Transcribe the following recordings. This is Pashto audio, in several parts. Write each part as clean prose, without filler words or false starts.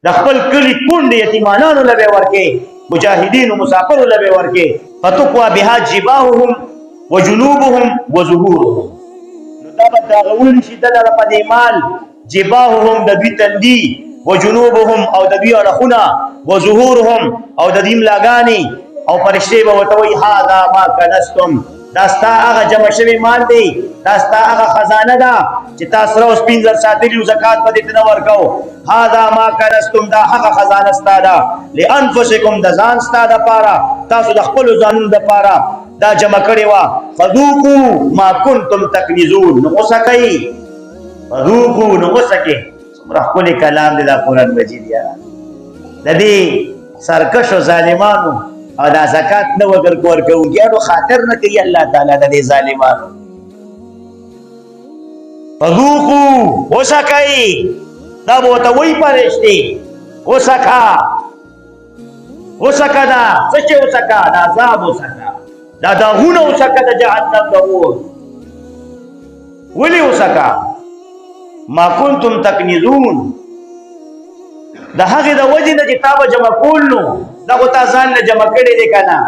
د خپل کلی کونډ یتیمانانو له به ورکې، مجاهدینو مسافرو له به ورکې. فتقوا بها جباههم وجنوبهم وظهورهم، نو دا به داغول شي دلته په دې مال جباههم د دوی تندي، وجنوبهم او د دوی اړخونه، وظهورهم او د دوی ملاګانې. او فرشتې به ورته وایي هذا ما کنزتم، دا ستا هغه جمع شوی مال دی، دا ستا هغه خزانه ده چې تا سره او سپین زر ساتلي وو، زکات به دې نه ورکو. هذا ما کنزتم، دا هغه خزانه ستا ده. لانفسکم، د ځان ستا دپاره، تاسو د خپلو ځانونو دپاره دا جمع کړې وه. فذوقوا ما کنتم تکنزون، نو غوسه کوي. فذوقوا، نو غوسه کې. څومره ښکلی کلام دی دا قرآن مجید یاره. د دې سرکشو ظالمانو او دا زکات نه ورکوونکیانو خاطر نه کوي الله تعالی د دې ظالمانو. فذوقوا، وسکئ، دا به ورته وایي فرشتې وسکه، وسکه دا څه چې وسکه، دا عذاب وسکه، دا داغونه وسکه د جهنم د اور. ولې وسکه؟ ما کنتم تکنزون، د هغې د وجې نه چې تا به جمع کول نو دا خو تا ځان نه جمع کړی دی که نه،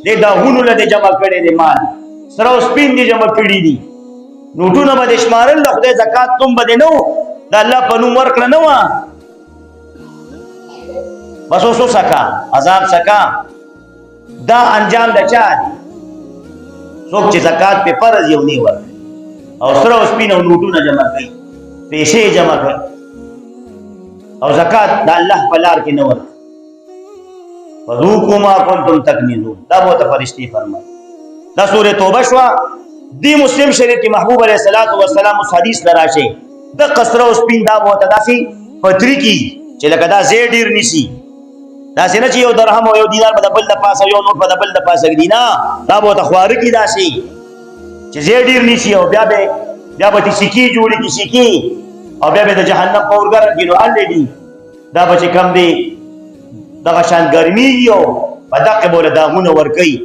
دې داغونو نه دې جمع کړی دی مال، سره او سپین دې جمع کړي دي، نوټونه به دې شمارل، د خدای زکات نوم به دې نه و، د الله په نوم ورکړه نه وه. بس اوس وسکه، عذاب سکه. دا انجام د چا دی؟ څوک چې زکات پې فرض یو نه ورکوي او سره او سپین او نوټونه جمع کوي، پیسې جمع کوي او زکات د الله په لار کې نه ورکوي. فذوقوا ما کنتم تکنزون، دا به ورته فرشتې فرمایي. دا سورې توبه شوه. دې مسلم شریف کې محبوب علیه السلام اوس حدیث له راشي، د قصره او سپین دا به ورته داسې پتري کي چې لکه دا ځای ډېر نیسي، داسې نه چې یو درهم او یو دینار به د بل د پاسه، یو نوټ به د بل د پاسه ږدي، نه، دا به ورته خواره کي داسې چې ځای ډېر نیسي. او بیا به تې سکې جوړې کړي، سکې، او بیا به د جهنم په اورګره کې نو هلې دي، دا به چې کم دی دغه شان ګرمېږي او په دقې به له داغونه ورکوي،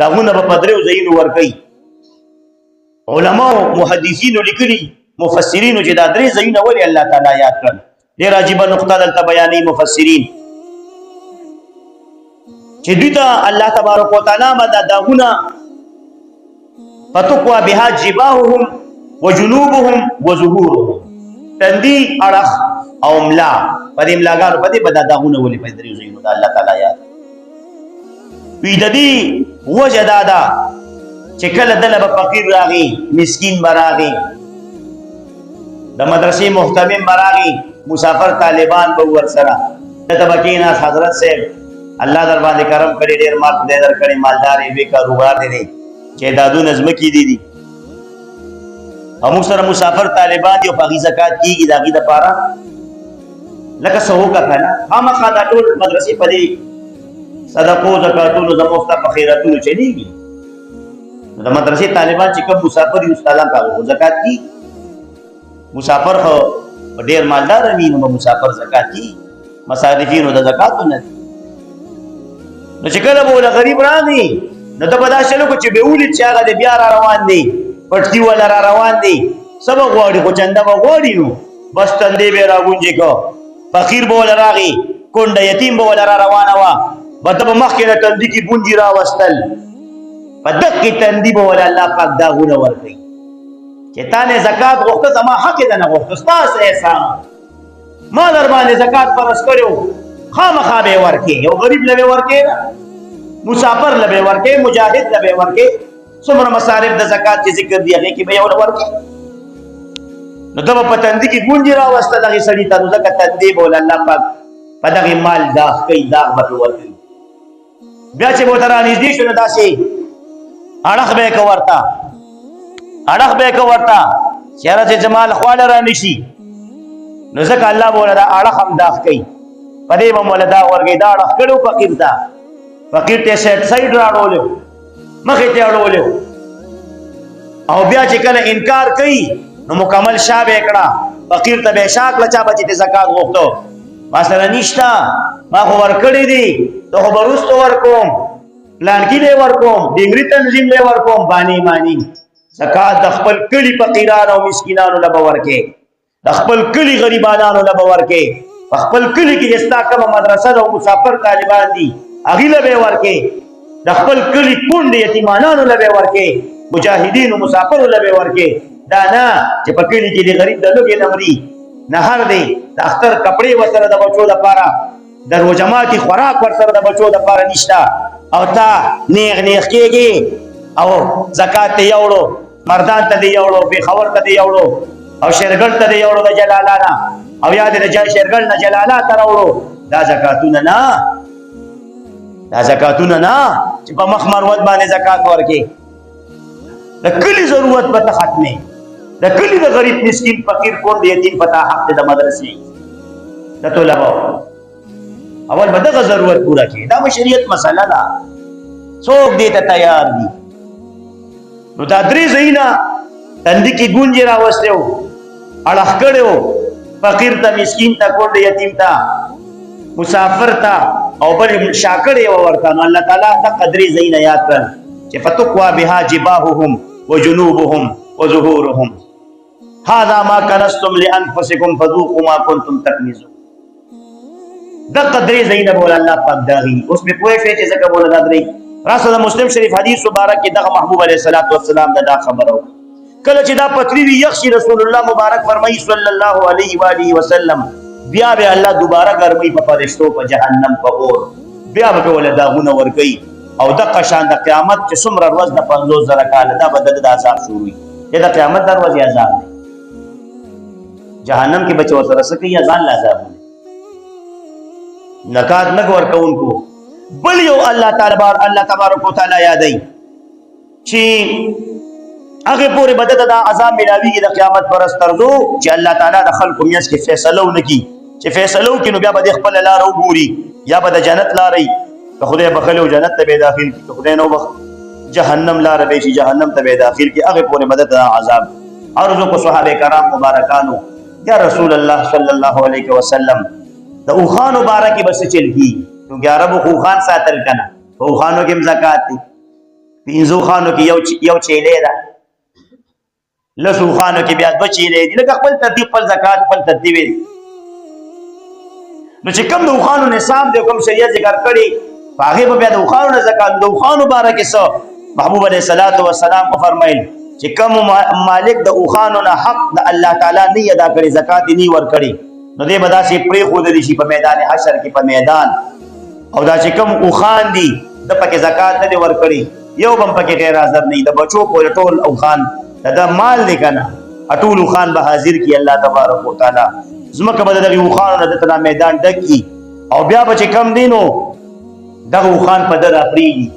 داغونه به په دریو ځایونو ورکوي. علماو محدثینو لیکلي، مفسرینو چې دا درې ځایونه ولې الله تعالی یاد کړل. ډېر عجیبه نقطه دلته بیانوي مفسرین چې دوی ته الله تبارک وتعالی به دا داغونه فتقوا بها جباههم وجنوبهم وظهورهم، تندي، اړخ او ملا، په دې ملاګانو په دې به دا داغونه ولې په دریو ځایونو د الله تعالی یاد وي. د دې وجه دا ده چې کله دله به فقیر راغی، مسکین به راغی، د مدرسې محتمم به راغی، مسافر طالبان به ورسره، دلته به کېناست، حضرت صاحب الله در باندې کرم کړی، ډېر مال خدای درکړی، مالدار یې، بې کاروبار دی، جایدادونه ځمکې دي، او موږ سره مسافر طالبان دي او په هغې زکات کېږي، د هغې دپاره لکه څه وکړه که نه. خامخا دا ټول مدرسې په دې صدقو زکاتونو زموږ ستا په خیراتونو چلېږي. د مدرسې طالبان چې کوم مسافر وي استادان په هغو زکات کېږي. مسافر خو ډېر مالدار وي نو به مسافر زکات کېږي، مصارفینو د زکاتو نه دي. نو چې کله به له غریب راغی نو ته به دا چل وکړو چې به ولید چې هغه دی بیا را روان دی، پټکي والا را روان دی، څه به غواړي، خو چنده به غواړي، نو بس تندې به یې راګونجې کړه. فقیر به وله راغی، کونډه یتیم به وله را روانه وه، به ته به مخکې نه تندي کې بونجې راوستل، په دقې تندي به وله الله پاک داغونه ورکوي چې تا نه زکات غوښته، زما حق یې نه غوښته، ستاسو احسان، ما در باندې زکات فرض کړی و، خامخا به یې ورکې، یو غریب له به یې ورکې، مسافر له به یې ورکې، مجاهد له به یې ورکې، څومره مصارف د زکات چې ذکر دي هغې کې به یې ورکې. نو ته به په تندي کې ګونجې راوستل هغې سړي ته، نو ځکه تندې به وله الله پاک په دغې مال داغ کوي، داغ به پرې ورکوي. بیا چې به ورته رانږدې شو نو داسې اړخ به یې که ورته، اړخ به یې که ورته چې یاره چې زما له خوا نه رانشي، نو ځکه الله به وله دا اړخ هم داغ کوي، په دې به م وله داغ ورکوي. دا اړخ کړی و فقیر ته، فقیر ته یې سایډ را اړولی، مخې ته یې اړولی، او بیا چې کله انکار کوي نو مکمل شا به یې کړه، فقیر ته به یې شا کړه، چا به چې زکات غوښتو، ما سره نشته، ما خو ورکړی دي، ته خو به وروسته ورکوم، پلانکي دی ورکوم، ډنګري تنظیم دی ورکوم، بانې ماني. زکات د خپل کلي فقیرانو او مسکینانو له به ورکې، د خپل کلي غریبانانو له به ورکې، خپل کلی کې استا کومه مدرسه او مسافر طالبان دي هغه له به ورکه د خپل کلی کونډ یتیمانانو له به ورکه مجاهدین او مسافر له به ورکه دا نه چې په کلی کې د غریب د لوګي نمرې نهر دی د اختر کپڑے وسره د بچو د پاره د روجماتي خوراک ورسره د بچو د پاره نشتا او تا نیغ کېږي او زکات ته یوړو مردان ته دی یوړو به خبر ته دی یوړو او شیرګل ته دی یوړو د جلالانا او یاد د جای شیرګل نه جلالا ته راوړو دا زکاتونه نه چې په مخ مروت باندې زکات ورکې د کلی ضرورت به ختمه د کلی د غریب مسکین فقیر کون دی یتیم پتا حق د مدرسې د طلبه اول به دغه ضرورت پورا کړي دا شریعت مسله ده څوک دې ته تیار دي نو دا درې زینا تندې کې ګونجې راوستو اړه کړو فقیر ته مسکین ته کون دی یتیم ته مسافر ته او بل شاکړې ورته نو الله تعالی د قدرې زینا یاد کړ چې فتقوا بها جباههم وجنوبهم وظهورهم هذا ما كنستم لانفسكم فذوقوا ما كنتم تكنزون د قدرې زینب ول الله پاک داغي اوس په پوهه شوی چې زکه بوله دادري راسه مسلم شریف حدیث مبارک کې دغه محبوب علیه الصلاۃ والسلام دا خبرو کله چې دا پتری وی یخشي رسول الله مبارک فرمایي صلی الله علیه و آله وسلم بیا به الله دوباره ګرمي په فرشتو په جهنم په اور بیا به ول داغونه ور کوي او د قشان د قیامت چې څومره ورځ د 50000 کال دا بدل د عذاب شروع وي د قیامت دروازه عذاب دی جهنم کې بچو سره سکه یا ځان عذاب نکات نگ ورکونکو بل یو الله تبارک و تعالی یادای چې هغه پورې بدد دا عذاب ملاویږي د قیامت پر استردو چې الله تعالی د خلکو میاس کې فیصله ونکي چې فیصله وکړي نو بیا به خپل لار وګوري یا به د جنت لاري که خدای بخلو جنت ته به داخل کی که خدای نو بخ جهنم لار به شي جهنم ته به داخل کی هغه پورې بدد دا عذاب ارزو کو صحابه کرام مبارکانو یا رسول الله صلی الله علیه وسلم د اوخان مبارکی بس چل کی کیونکہ عربو خوخان ساتل کنا اوخانو کې زکات دي پینځو خانو کې یو چیلې ده لسو خانو کې بیا دو چیلې دي لکه خپل ترتیب پر زکات خپل ترتیب نو چې کوم د اوخانو نصاب دی کوم شریعت ذکر کړي هغه به بیا د اوخانو زکات د اوخانو مبارک سو محبوب علیہ الصلوۃ والسلام کو فرمایل چې کوم مالک د اوخانو نه حق د الله تعالی نه ادا کړي زکات نه ور کړي نو دې بدا سي پری خود دي شي په میدان حشر کې په میدان او دا چې کوم اوخان دي د پکې زکات نه ور کړي یو بم پکې غیر حاضر نه د بچو په ټول اوخان دا مال دی کنه ټول اوخان به حاضر کی الله تبارک وتعالى زمکه به دغه اوخان نه د میدان ډکی او بیا به کم دینو دغه اوخان په در افریدي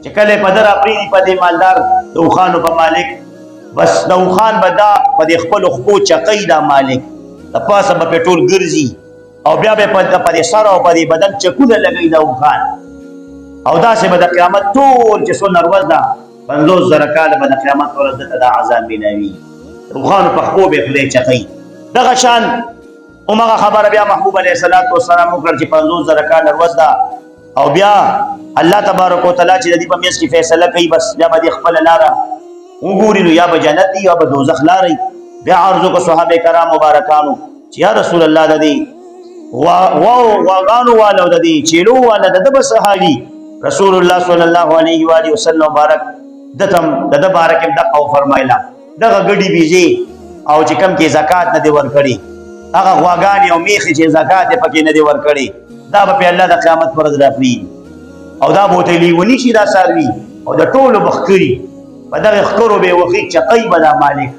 چې کله په در افریدي په دې مالدار د اوخانو په مالک بس د اوخان بدا په خپل خپو چقې دا مالک د پاسه په پټول ګرځي او بیا به په سر او په بدن چکونه لګي دا اوخان او دا چې د قیامت ټول چې څونه ورځ ده 50000 کال به د قیامت ورځ د عذاب بنوي اوخان په خپو به خلې چقې دغه شان عمره خبر بیا محبوب علیه الصلاۃ والسلام وکړ چې 50000 کال ورځ ده او بیا الله تبارک وتعالى چې د دې په میس کې فیصله کوي بس یا به خپل لاره وګوري نو یا به جنت یا به دوزخ لاري بیا عرضو کو صحابه کرام مبارکانو چې یا رسول الله د دې واغانو والو د دې چیلو والو د بس حالي رسول الله صلی الله علیه و آله وسلم مبارک دتم د بارک د او فرمایلا دغه غډي بيزي او چې کم کې زکات نه دی ور کړی هغه واغانی او میخي چې زکات پکې نه دی ور کړی دا به الله د قیامت پر ورځ راځي او دا بوته لیونی شي دا ساروي او د ټولو بخکری په دغه خکرو به وخی چقې بلا مالک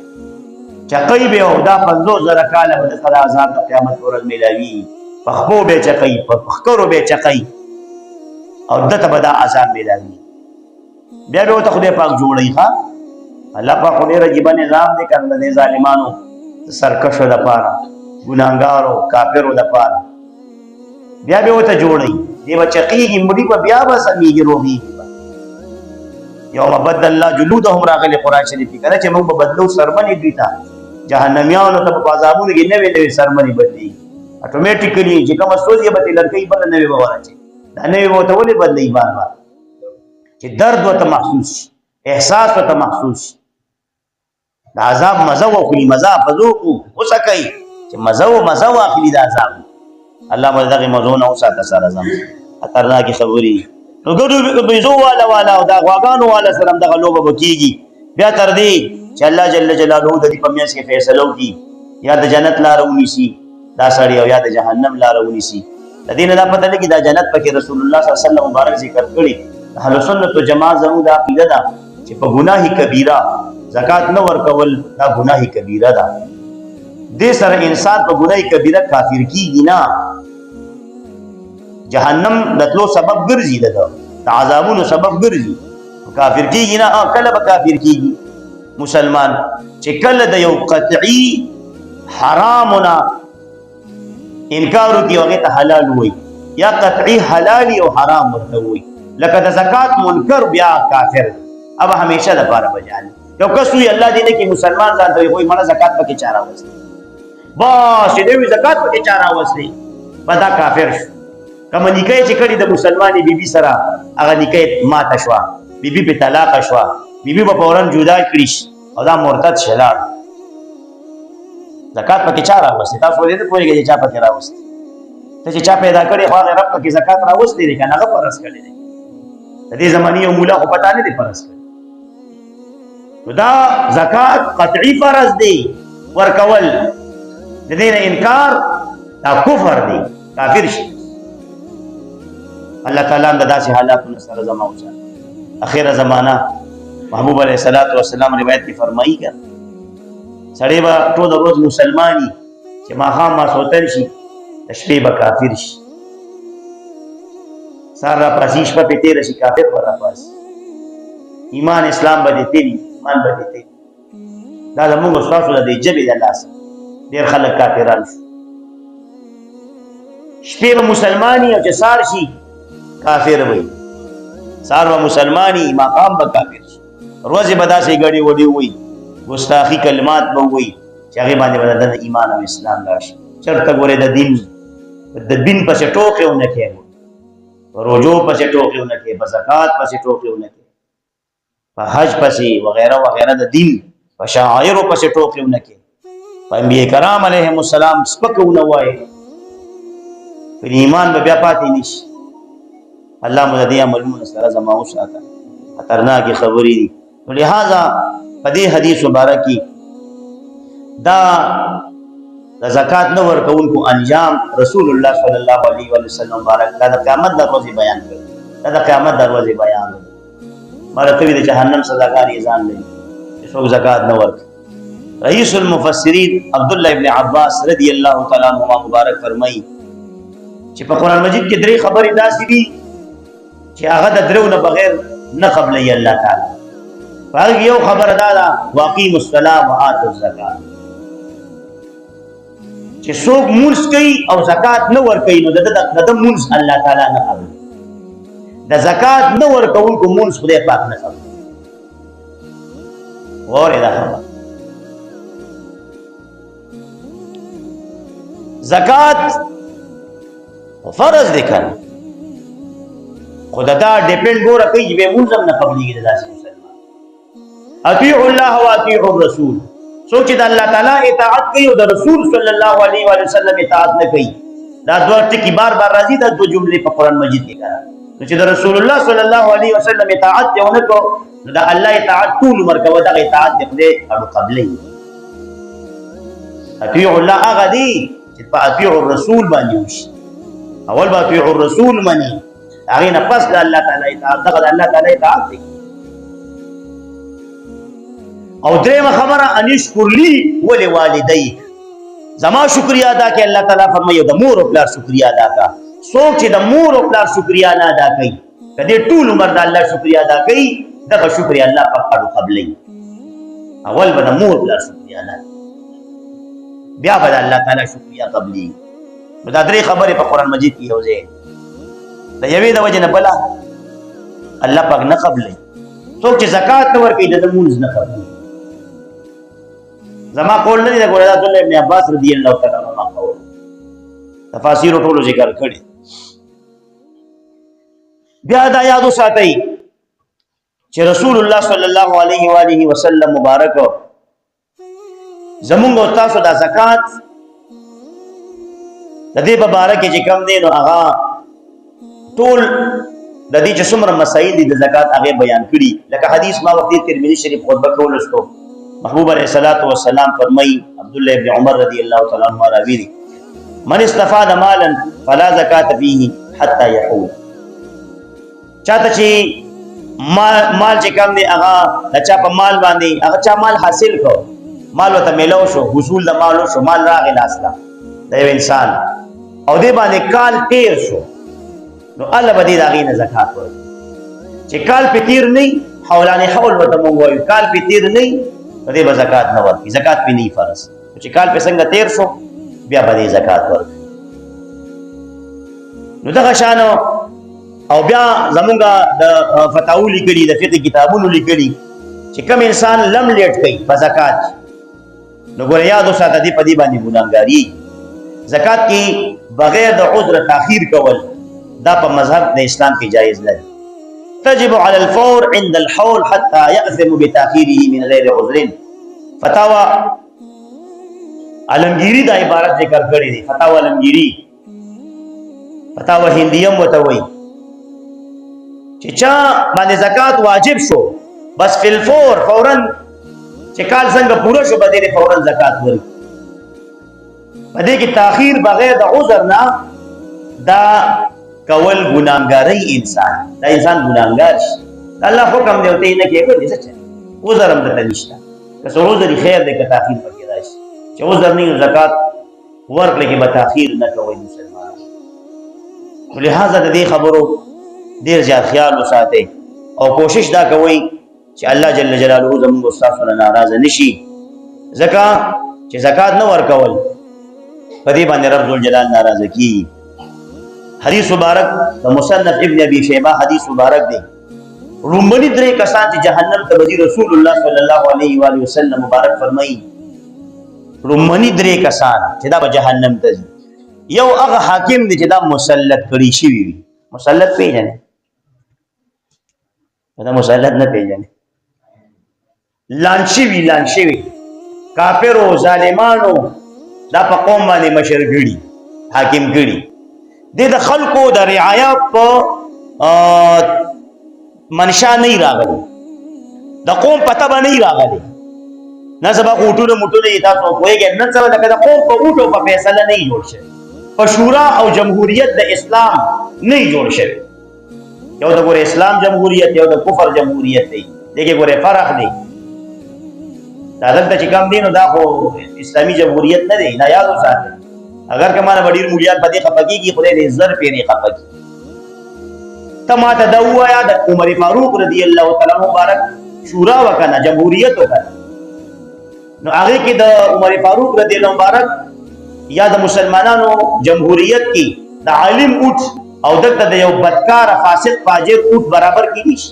چقې به او دا 50000 کاله به د عذاب د قیامت پر ورځ ملاوي پخپو به چقې پخکرو به چقې او دته به دا عذاب ملاوي بیا به ته خدای پاک جوړی ښا الله پاک خو ډیر عجیب نظام دی کړل د ظالمانو سرکشو د پاره ګناګارو کافرو د پاره بیا به وته جوړی دی بچقیږي مړي په بیا به سميږي روحي یوم بدل الله جلودهم راغلی قران شریف کې کله چې موږ په بدلو سرمنې دیتا جهنميانو ته په عذابونو کې نوې نوې سرمنې بدلی اتوماتیکلی چې کوم سوځي به لړکې بل نوې بوراچي دا نوې وته ولې بدلی بار بار چې درد وته محسوس احساس وته محسوس دا عذاب مزه او کلی مزه فذوقو وسکای چې مزه او اخلي دا عذاب الله مدد دغه موضوع نه وساته سره زم خطرناکي خبري نو ګډو بيزو والا او دا غواګانو والا سره دغه لوبه بکیږي بیا تر دې چې الله جل جلاله د دې په میاس کې فیصله وکړي یا د جنت لار ونیسي دا سړی او یا د جهنم لار ونیسي د دې نه دا پته لګي دا جنت پکې رسول الله صلی الله علیه وسلم مبارک ذکر کړي اهل سنت والجماعت زموږ د عقیده ده چې په ګناه کبیره زکات نه ورکول دا ګناه کبیره ده دې سره انسان په ګناه کبیره کافر کیږي نه جهنم دتلو سبب ګرځي د عذابونو سبب ګرځي کافر کیږي نه کله به کافر کیږي مسلمان چې کله د یو قطعی حرامنا انکار وکي هغه ته حلال وي یا قطعی حلال او حرام ورته وي لکه د زکات منکر بیا کافر اب همیشه د پاره بجال یو کس وی الله دې نه کې مسلمان ځان ته کوئی مړه زکات پکې چاره وستي بس دې زکات پکې چاره وستي پدا کافر شو کوم نکای چې کړي د مسلمانې بیبي سره هغه نکای ماته شو بیبي په طلاق شو بیبي په فورن جدا کړي او دا مرتد شلار زکات پکې چاره وستي تاسو دې پوهیږئ چې چا پکې راوستي ته چې چا پیدا کړي خو هغه رب پکې زکات راوستي دی کنه هغه فرض کړی دی د دې زمانی یو مولا خو پتا نه دی فرض کړی دا زکات قطعی فرض دی ورکول د دې انکار دا کفر دی کافر شي الله تعالی د داسې حالاتو سره زما اوسه اخیره زمانہ محبوب علیہ الصلوۃ والسلام روایت کی فرمایي کړه سړی به ټول ورځ مسلمانی چې ماښام ما سوتل شي د شپې به کافر شي سار را پاسي شپه په تیر شي کافر پر را پاس ایمان اسلام به دې ایمان به دې دا زموږ استاد د جبې د الله سره ډېر خلک کافران شو شپې به مسلمانی او چې سار شي کافر وي سار به مسلمانی ماقام به کافر شي روزه به داسې غړي وړي وي ګستاخی کلمات به وي چې هغه باندې بدل ایمان او اسلام راشي چرته ګوره د دین پسې ټوکېونه کوي روزو پسې ټوکېونه کوي په زکات پسې ټوکېونه کوي په حج پسې وغیرہ وغیرہ د دین په شعائر پسې ټوکېونه کوي په انبیاء کرام علیهم السلام سپکونه وایي پر ایمان به بیا پاتې نشي الله مدد عملونه سره زما وساته خطرناکي خبرې دي لہذا په دې حدیث مبارکي دا د زکات نه ورکوونکو انجام رسول الله صلی الله علیه وسلم مبارک دا د قیامت دروازې بیان کړي دا د قیامت دروازې بیان کړي مرته د جهنم سزاګانې ځان لري چې څوک زکات نه ورکړي رئیس المفسرین عبد الله ابن عباس رضی الله تعالی عنہ مبارک فرمایي چې په قران مجید کې درې خبرې داسې دي چې هغه د درو نه بغیر نه قبلې الله تعالی هغه یو خبره ده واقیم الصلاه و اتو الزکات چې څوک مونږ کوي او زکات نه ور کوي نو د مونږ الله تعالی نه قبل د زکات نه ور کوونکو مونږ خدای پاک نه قبل وره دا خبره زکات فرض دي کنه خدا دا ډیپند ګوره کوي چې به مونږ نه قبلېږي د داسې مسلمان اطیع الله و اطیع الرسول سوچ د الله تعالی اطاعت کوي او د رسول صلی الله علیه و سلم اطاعت نه کوي دا دوه ټکي بار بار راځي دا دوه جملې په قران مجید کې کړه چې د رسول الله صلی الله علیه و سلم اطاعت یې ونکړو دا الله اطاعت ټول مرکو دا اطاعت دې او قبلې اطیع الله هغه دی چې په اطیع الرسول باندې وشي اول با اطیع الرسول منی هغه نه پس د الله تعالی اطاعت دغه الله تعالی اطاعت دی او درېمه خبره انشکر لی ول والدیک زما شکریا ادا کړه الله تعالی فرمایي د مور او پلار شکریا ادا کړه څوک چې د مور او پلار شکریا نه ادا کوي کله ټول عمر د الله شکریا ادا کوي دغه شکریا الله په خپل قبلې اول به د مور او پلار شکریا ادا بیا به الله تعالی شکریا قبلې دا درې خبره په قران مجید کې یو ځای د یوې د وجه نه بلا الله پاک نه قبلې څوک چې زکات نه ورکوي د مونږ نه قبلې زما قول نه دی د ګورې عبد الله ابن عباس رضی الله تعالی عنہ قول تفاسیر ټول ذکر کړي بیا دا یاد وساتئ چې رسول الله صلی الله علیه و آله وسلم مبارک زمونږ او تاسو د زکات د دې په باره کې چې کوم دی نو هغه ټول د دې چې څومره مسایل دي د زکات هغه بیان کړي. لکه حدیث ما وخت ترمذی شریف خطبه کولستو محبوب علیه الصلاۃ والسلام فرمایي عبد الله ابن عمر رضی الله تعالی عنہ راوی دي من استفاد مالا فلا زکات فيه حتى يحول. چاته چې مال چې کوم دی هغه د چا په مال باندې هغه چا مال حاصل کو مال وته ملو شو حصول د مالو شو مال راغی لاسلا د یو انسان او دې باندې کال تیر شو نو الله بدی داغې نه زکات ورکړي. چې کال په تیر نه حولانه حول وته مونږ وایو کال په تیر نه دې به زکات نه ورکړي زکات په نه فرض چې کال په څنګه تیر شو بیا به زکات ورکړي. نو دغه شانو او بیا زمونږه د فتاوی لیکلي د فقه کتابونو لیکلي چې کوم انسان لم لیټ کوي په زکات نو ګور یاد وساته دې په دې باندې ګناهګاری. زکات کې بغیر د عذر تاخير کول دا په مذهب د اسلام کې جایز نه دی. تجب على الفور عند الحول حتى يأثم بتاخيره من غير عذر. فتاوى علمگیری دا عبارت ذکر کړی دی. فتاوى علمگیری فتاوى هندیم وتوي چې چا باندې زکات واجب شو بس فی الفور فورا چې کال څنګه پوره شو بده فورا زکات ورکړي. پدې کې تاخير بغیر د عذر نه دا کول ګناهګاری انسان دا انسان ګناهګار شي. الله حکم دی ته نه کېږي څه چي عذر هم ته نشته که څو عذر خیر دی که تاخير پکې راشي چې عذر نه زکات ورکړي کې به تاخير نه کوي مسلمان. لہذا د دې خبرو ډیر زیات خیال وساتئ او کوشش دا کوئ چې الله جل جلاله زموږ استاد سره ناراضه نشي. ځکه چې زکات نه ورکول په دې باندې رب ذل جلال ناراضه کیږي. حدیث مبارک د مصنف ابن ابي شيبه حدیث مبارک دی. رومنی درې کسان چې جهنم ته وځي رسول الله صلی الله علیه و آله وسلم مبارک فرمایي رومنی درې کسان چې دا به جهنم ته ځي. یو هغه حاکم دی چې دا مسلط کړی شي وي. مسلط پیژنې دا مسلط نه پیژنې لانشوي کافرو ظالمانو دا په قوم باندې مشر کړي حاکم کړي د خلکو د رعایا په منشا نه راغلي د قوم پته باندې راغلي نه سبا کوټونه موټونه تاسو کویږي نن سبا د قوم په اوټو په فیصله نه جوړ شي په شورا او جمهوریت د اسلام نه جوړ شي. یو د ګور اسلام جمهوریت یو د کفر جمهوریت دی دغه ګوره فرق دی. دا دلته چې کوم دین دا خو اسلامي جمهوریت نه دی نه یاد وساتئ. اگر که مانه وړیر مولیان په دې خپګيږي خدای دې زر پیری خپګي. تما ته دا وایا د عمر فاروق رضی الله تعالی مبارک شورا وکنه جمهوریت وکنه نو هغه کې د عمر فاروق رضی الله مبارک یا د مسلمانانو جمهوریت کې د عالم اوټ او دلته د یو بدکار فاسد فاجر اوټ برابر کیږي.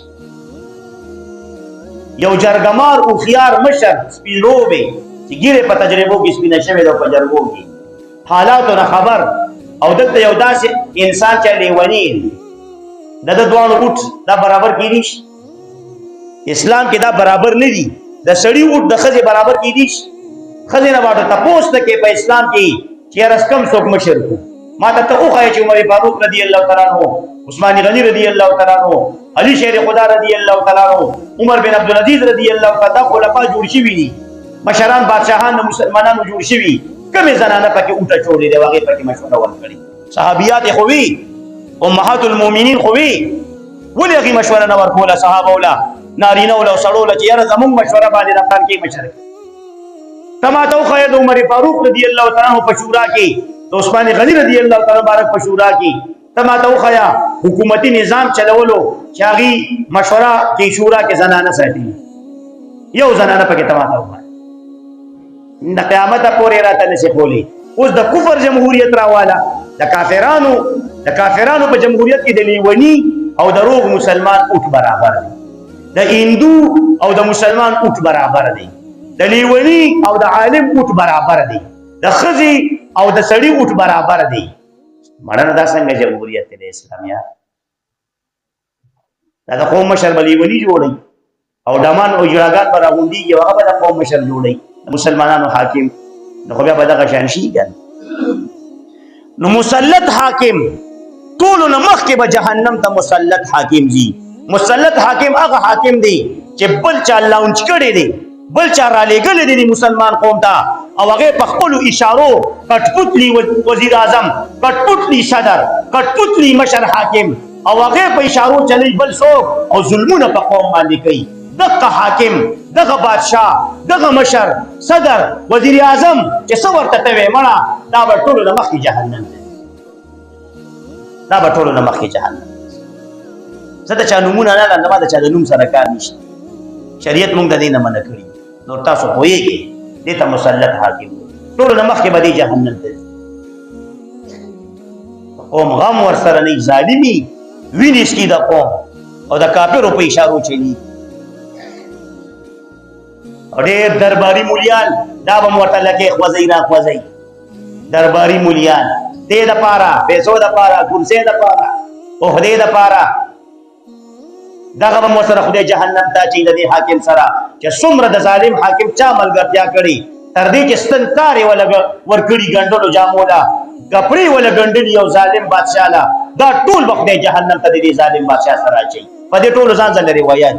یو جرګمار او خيار مشر سپیروبه چې ګیره په تجربو کې سپینه شوی د تجربو کې حالاتو نه خبر او دلته یو داسې انسان چې لیونی د دوه اوټ دا برابر کیږي. اسلام کې دا برابر نه دي. د سړی اوټ د خزه برابر کیږي. خزه نه واټه تاسو ته کې په اسلام کې چې رسکم څوک مشر کو ما ته او خای چې عمر فاروق رضی الله تعالی عنہ عثمان غنی رضی الله تعالی عنہ علی شیر خدا رضی الله تعالی عنہ عمر بن عبد العزيز رضی الله تعالی خلفا جوړ شي وي مشران بادشاہان مسلمانانو جوړ شي وي کومه زنانه پکې اوټه چولې دی واغې پکې مشوره ورکړي. صحابيات خو وی امهات المؤمنین خو وی ولې مشوره نه ورکوله صحابه ولا نارینه ولا سړول چې یاره زموږ مشوره باندې د پلان کې مشره تما ته خو د عمر فاروق رضی الله تعالی عنہ په شورا کې د عثمان غنی رضی الله تعالی مبارک په شورا کې تما ته خو حکومتي نظام چلولو چې هغه مشوره کې شورا کې زنانه ساتي یو زنانه پکې تما ته وای د قیامت پورې راته نشي کولی. اوس د کفر جمهوریت راواله د کافرانو په جمهوریت کې د لیونی او د روغ مسلمان اوټ برابر دی. د هندو او د مسلمان اوټ برابر دی. د لیونی او د عالم اوټ برابر دی. د خزي او د سړی اوټ برابر دی. مړه دا څنګه جمهوریت دی اسلامیه دا د قوم مشر لیونی جوړي او دمان او جراګان پر غونډي یو هغه د قوم مشر جوړي مسلمانانو حاکم نو خو بیا به دغه شان شي ګان. نو مسلط حاکم ټولو نه مخکې به جهنم ته مسلط حاکم ځي. مسلط حاکم هغه حاکم دی چې بل چا لاونچ کړی دی، بل چا را لېږلی دی مسلمان قوم ته، او هغې په خپلو اشارو کټپوتلي وزیر اعظم، کټپوتلي صدر، کټپوتلي مشر حاکم، او هغې په اشارو چلی بل څوک او ظلمونه په قوم باندې کوي. دغه حاکم، دغه بادشاه، دغه مشر، صدر، وزیر اعظم چې څه ورته ته وې مړه، دا به ټولو نه مخکې جهنم دی، دا به ټولو نه مخکې جهنم. زه د چا نومونه نه لرم، زما د چا د نوم سره کار نشته، شریعت موږ د دې نه منع کړي. نو تاسو پوهېږئ دې ته مسلط حاکم ټولو نه مخکې به دې جهنم ته ځي. قوم غم ورسره نه ظالمي وینې څکي د قوم او د کافرو په اشارو چلي. او ډېر درباري مولیان دا به مو ورته لکې خوځئ را خوځئ، درباري مولیان دې دپاره، پیسو دپاره، کرسۍ دپاره، عهدې دپاره، دغه به مو سره خدای جهنم ته اچوي د دې حاکم سره چې څومره د ظالم حاکم چا ملګرتیا کړې، تر دې چې ستن تارې ورکړي ګنډلو جامو له، کپړې وله ګنډلي یو ظالم بادشاه له، دا ټول به خدای جهنم ته د دې ظالم بادشاه سره اچوي. په دې ټولو ځان ځله روایات.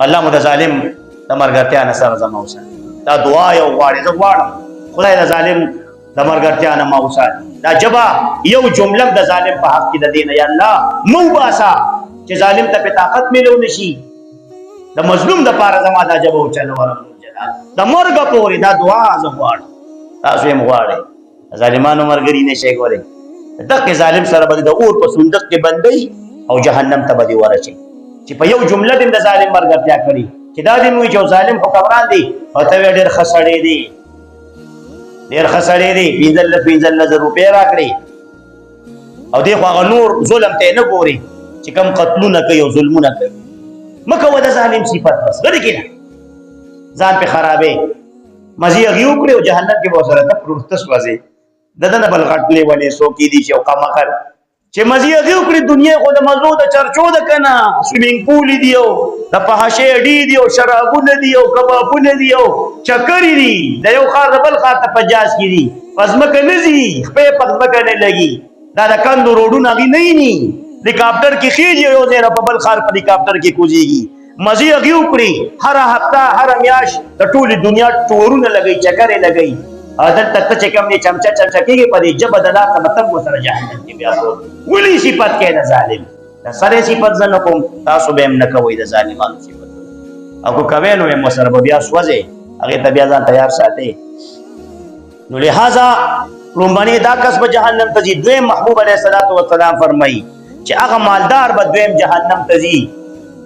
الله مو د ظالم د ملګرتیا نه سره زما وساتي. دا دعا یو غواړې، زه غواړم خدای د ظالم د ملګرتیا نه ما وساتي. دا جبا یو جمله د ظالم په حق کې د دې نه یا الله مو باسه چې ظالم ته په طاقت میلو نشي. د مظلوم د پاره زما دا جبا وچلو ورم جلال د مرګ پورې دا دعا زه غواړم، تاسو یې غواړئ. ظالمانو مرګري نشي ګورئ، دغه ظالم سره به د اور په صندوق کې بندي او جهنم ته به ورچي چې په یو جمله د ظالم مرګرتیا کړي چې دا دې موي چې ظالم حکمران دي او ته ډېر خسړې دي، ډېر خسړې دي، 15,000 روپۍ راکړي او دی خو هغه نور ظلم ته نه ګوري چې کم قتلونه کوي او ظلمونه کوي. مه کوه د ظالم صفت، بس غلي کېنه ځان پې خرابې، مزي هغې وکړې او جهنم کې به ورسره ته پروسته سوځې. د ده نه بل غټ لیونې څوک کېدي شي او قمقل چې مزي هغې وکړي. دنیا خو د مزو د چرچو ده که نه، سویمینګ پولې دي او د فحاشۍ اډې دي او شرابونه دي او کبابونه دي او چکرې دي، د یو ښار د بل ښار ته په جاز کې دي، په ځمکه نه ځي، خپې په ځمکه نه لګي، دا د کندو روډونه هغې نه ویني، هلیکاپټر کې خېږي یو ځای نه په بل ښار په هلیکاپټر کې کوزېږي. مزې هغې وکړي، هره هفته هره میاشت د ټولې دنیا ټورونه لګوي، چکرې لګوي، دلته ته چې کوم دی چمچه چمچه کېږي په دې ژبه د لاسه به تم ورسره جهنم کې بیا پروت. ولې صفت کوې د ظالم؟ د سړی صفت زه نه کوم، تاسو به هم نه کوئ د ظالمانو صفت، او که کوئ نو هم ورسره به بیا سوځئ، هغې ته بیا ځان تیار ساتئ. نو لہذا لومبني دا کس به جهنم ته ځي. دویم محبوب علیه السلام فرمایي چې هغه مالدار به دویم جهنم ته ځي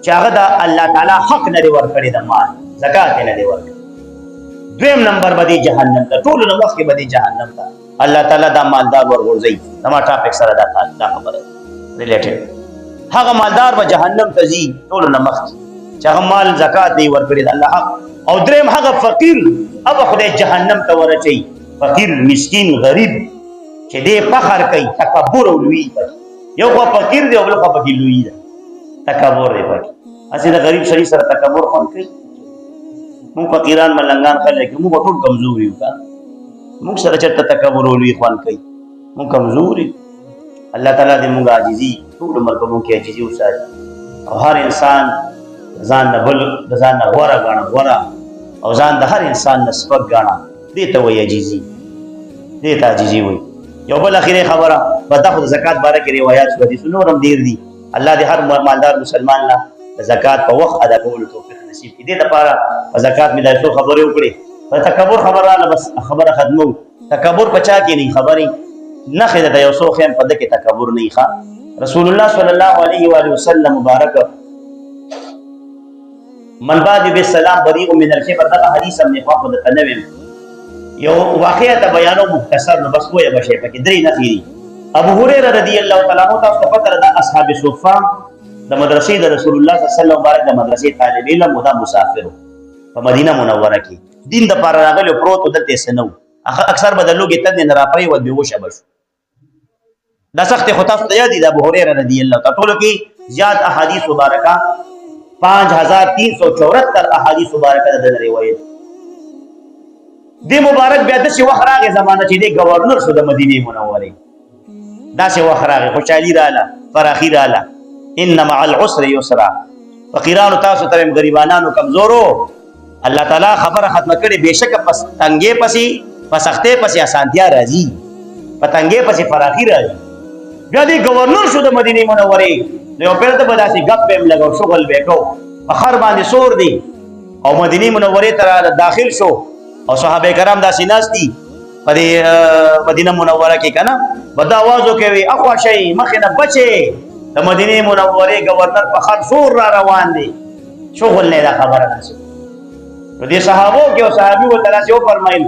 چې هغه د الله تعالی حق نه دی ورکړی، د مال زکات یې نه دی ورکړی. دویم نمبر به دی جهنم ته، ټولو نه مخکې به دی جهنم ته. الله تعالی دا مالدار ورغورځوي. زما ټاپک سره دا خبره ریلیټډ. هغه مالدار به جهنم ته ځي ټولو نه مخکې چې هغه مال زکات دی ورکړی د الله حق. او دریم هغه فقیر هغه خدای جهنم ته ورچوي، فقیر مسکین غریب چې دی فخر کوي، تکبر او لویي پکې. یو خوا فقیر دی او بل خوا پکې لویي ده، تکبر دی پکې. هسې د غریب سړي سره تکبر خوند کوي. مونږ فقیران ملنګان خلک یو، مونږ ټول کمزور یو، مونږ سره چېرته تکبر او لویي خوند کوي، مونږ کمزور یو. الله تعالی دې مونږ عاجزي ټول عمر په مونږ کې عاجزي وساتي، او هر انسان ځان نه بل د ځان نه غوره ګاڼه، غوره او ځان د هر انسان نه سپک ګاڼه، دې ته وایي عاجزي، دې ته عاجزي وایي. یو بل اخري خبره بس دا خو د زکات باره کې روایات شو، حدیث نور هم ډېر دي. الله دې هر مالدار مسلمان له د زکات په وخت ادا کولو توفیق نصیب کړي. دې دپاره په زکات مې دا څو خبرې وکړې. په تکبر خبره راغله، بس خبره ختمو. تکبر په چا کې نه خبرې نښې ده، یو څو ښیم په ده کې تکبر نه ښه. رسول الله صلی الله علیه و وسلم مبارک من بعد بالسلام بریء من الکبر، دغه حدیث هم مې خوا درته نه ویم. یو واقعه ته بیانو مختصر نو بس پوهه به شئ. پکې درې نښې دي. ابو هريره رضی الله تعالی عنہ، تاسو ته پته ده اصحاب صفه د مدرسې د رسول الله صلی الله علیه وسلم مبارک د مدرسې طالب علم او د مسافر په مدینه منوره کې دین د پاره راغلی پروت دلته سنو اکثر بدلو کې تد نه راپری و بیهوش بشو. دا سخت خو تاسو ته یاد دي د ابو هريره رضی الله تعالی عنہ کې زیات احادیث مبارکه 5374 احادیث مبارکه د روایت. دې مبارک بیا داسې وخت راغی زمانه چې دی گورنر شو د مدینې منورې. داسې وخت راغی، خوشحالي رااله، فراخي رااله. ان مع العسر یسرا. فقیرانو تاسو ته غریبانانو کمزورو الله تعالی خبره ختمه کړي، بېشکه پس تنګې پسې په سختۍ پسې اسانتیا راځي، په تنګې پسې فراخي راځي. بیا دې گورنر شو د مدینې منورې، نو یو پیر ته به داسې ګپ به هم لګو، شغل به یې کو، په خر باندې سور دی او مدینې منورې ته داخل شو او صحابه کرام داسې ناست دي په دې مدینه منوره کې که نه، به دا آواز وکوي اخوا شئ مخې نه بچې، د مدینې منورې گورنر په خر سور را روان دی، شغل نه دا خبره داسې. نو دې صحابو کې یو صحابي ورته داسې وفرمایل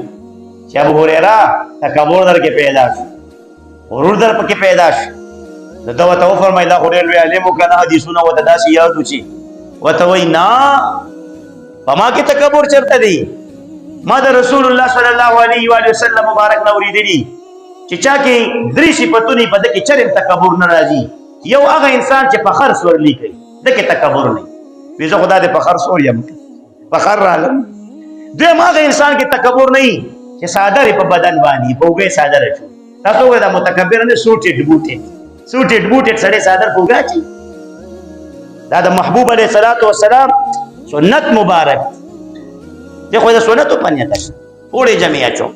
چې ابو هریره تکبر در کې پیدا شو، غرور در پکې پیدا شو. نو ده ورته وفرمایل دا خو ډېر لوی عالم و که نه، حدیثونه ورته داسې یاد و چې ورته وایي نه په ما کې تکبر چېرته دی، ما د رسول الله صلی الله علیه و وسلم مبارک نه اورېدلي چې چا کې درې صفتونه په ده کې چرې تکبر نه راځي. یو هغه انسان چې فخر سورلي کوي، ده کې تکبر نه وي، زه خو دا د فخر سور یم، فخر رالم. دویم هغه انسان کې تکبر نه وي چې څادر په بدن باندې په اوږه څادر اچوي. تاسو وایئ دا متکبر نه، سوټېډ بوټېډ سړی څادر په اوږه اچوي. دا د محبوب علیه الصلاة والسلام سنت مبارک دی، خو د سنتو په نیت اچوي، پوړې جمع اچو.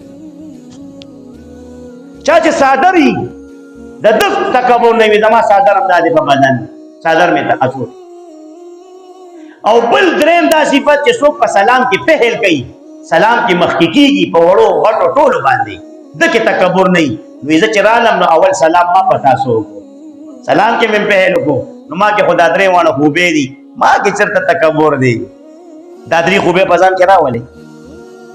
چا چې څادر وي د ده تکبر نه وي، زما څادر هم دا دی په بدن، څادر مې ته اچو. او بل دریم دا صفت چې څوک په سلام کې پهل کوي، سلام کې مخکې کېږي په وړو غټو ټولو باندې، ده کې تکبر نه وي. نو زه چې رالم نو اول سلام ما په تاسو وکړو، سلام کې مې پهل وکړو، نو ما کې خو دا درې واړه خوبې دي، ما کې چېرته تکبر دی. دا درې خوبې په ځان کې راولئ.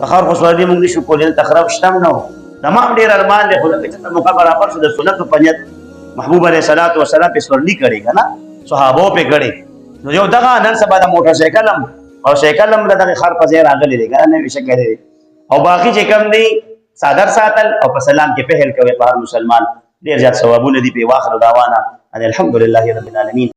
فخر خو سوالي موږ نشو کولی، دلته خراب شته هم نه و. زما هم ډېر ارمان دی، خو لکه چې ته موقع برابر شو د سنتو په نیت محبوب علیه الصلاة والسلام پې سورلي کړې که نه، صحابو پې کړې. نو یو دغه نن سبا د موټر سایکل هم او سایکل هم د دغې خر په ځای راغلی دی که نه، نوي شکل دی. او باقي چې کوم دی څادر ساتل او په سلام کې پهل کوي په هر مسلمان ډېر زیات ثوابونه دي پې. واخر دعوانا ان الحمد لله رب العالمین.